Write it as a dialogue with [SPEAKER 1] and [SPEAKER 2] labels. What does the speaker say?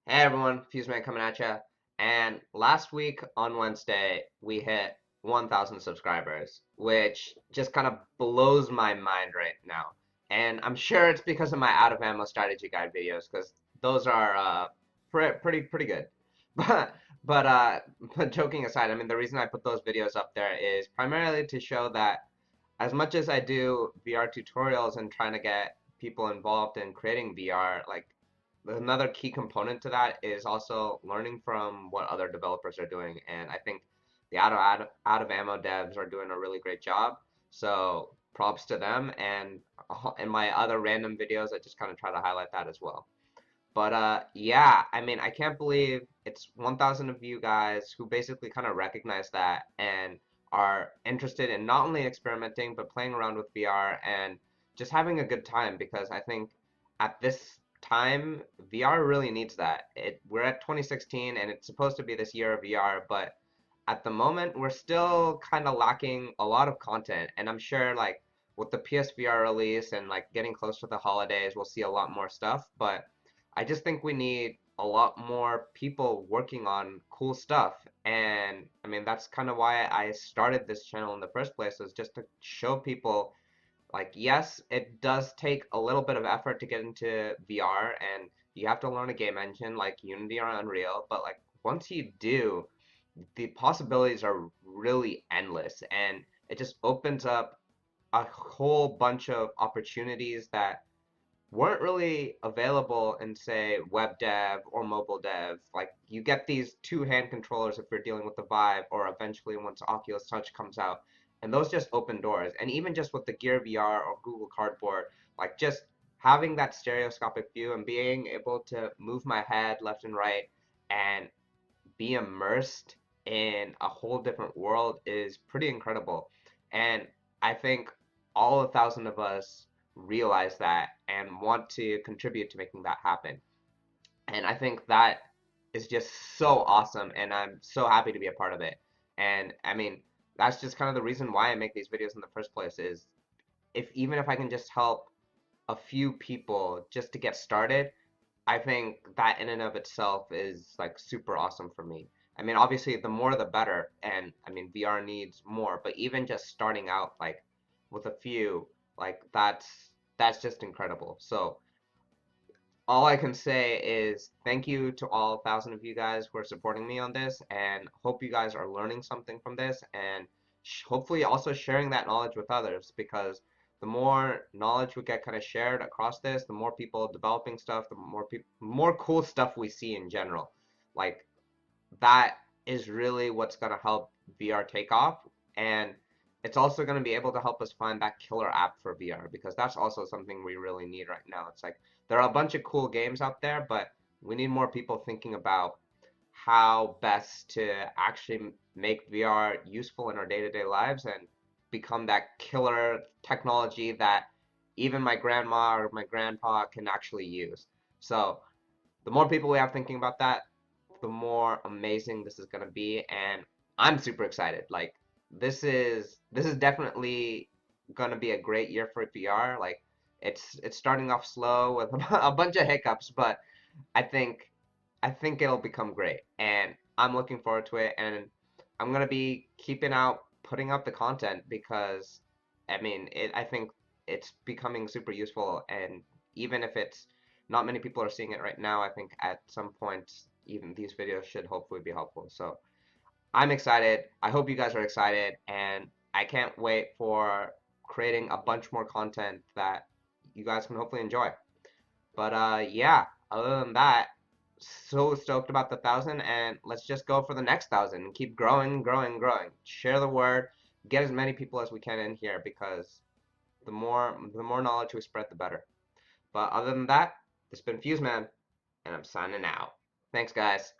[SPEAKER 1] Hey everyone, FuseMan coming at you. And last week on Wednesday, we hit 1,000 subscribers, which just kind of blows my mind right now. And I'm sure it's because of my out of ammo strategy guide videos, because those are pretty good. But but uh, but joking aside, I mean the reason I put those videos up there is primarily to show that as much as I do VR tutorials and trying to get people involved in creating VR, like another key component to that is also learning from what other developers are doing. And I think the out of ammo devs are doing a really great job. So props to them. And in my other random videos, I just kind of try to highlight that as well. But yeah, I mean, I can't believe it's 1,000 of you guys who basically kind of recognize that and are interested in not only experimenting but playing around with VR and just having a good time because I think at this time VR really needs that. We're at 2016 and it's supposed to be this year of VR, but at the moment we're still kind of lacking a lot of content and I'm sure like with the PSVR release and like getting close to the holidays, we'll see a lot more stuff, but I just think we need a lot more people working on cool stuff. And I mean, that's kind of why I started this channel in the first place, is just to show people like, yes, it does take a little bit of effort to get into VR and you have to learn a game engine like Unity or Unreal, but like once you do, the possibilities are really endless and it just opens up a whole bunch of opportunities that weren't really available in say web dev or mobile dev. Like you get these two hand controllers if you're dealing with the Vive or eventually once Oculus Touch comes out. And those just open doors. And even just with the Gear VR or Google Cardboard, like just having that stereoscopic view and being able to move my head left and right and be immersed in a whole different world is pretty incredible. And I think all 1,000 of us realize that and want to contribute to making that happen. And I think that is just so awesome, and I'm so happy to be a part of it. And I mean, that's just kind of the reason why I make these videos in the first place is if even if I can just help a few people just to get started, I think that in and of itself is like super awesome for me. I mean, obviously, the more the better, and I mean, VR needs more, but even just starting out like with a few, like that's just incredible. So all I can say is thank you to all 1,000 of you guys who are supporting me on this, and hope you guys are learning something from this, and hopefully also sharing that knowledge with others because the more knowledge we get kind of shared across this, the more people developing stuff, the more cool stuff we see in general. Like that is really what's going to help VR take off. And it's also going to be able to help us find that killer app for VR because that's also something we really need right now. It's like there are a bunch of cool games out there, but we need more people thinking about how best to actually make VR useful in our day-to-day lives and become that killer technology that even my grandma or my grandpa can actually use. So the more people we have thinking about that, the more amazing this is gonna be, and I'm super excited. Like this is definitely gonna be a great year for VR. Like it's starting off slow with a bunch of hiccups, but I think I think it'll become great, and I'm looking forward to it. And I'm gonna be keeping out putting out the content because I mean I think it's becoming super useful, and even if it's not many people are seeing it right now, I think at some point even these videos should hopefully be helpful. So I'm excited. I hope you guys are excited, and I can't wait for creating a bunch more content that you guys can hopefully enjoy. But yeah, other than that, so stoked about the 1,000, and let's just go for the next 1,000 and keep growing, growing, growing. Share the word, get as many people as we can in here because the more knowledge we spread, the better. But other than that, this has been FuseMan, and I'm signing out. Thanks, guys.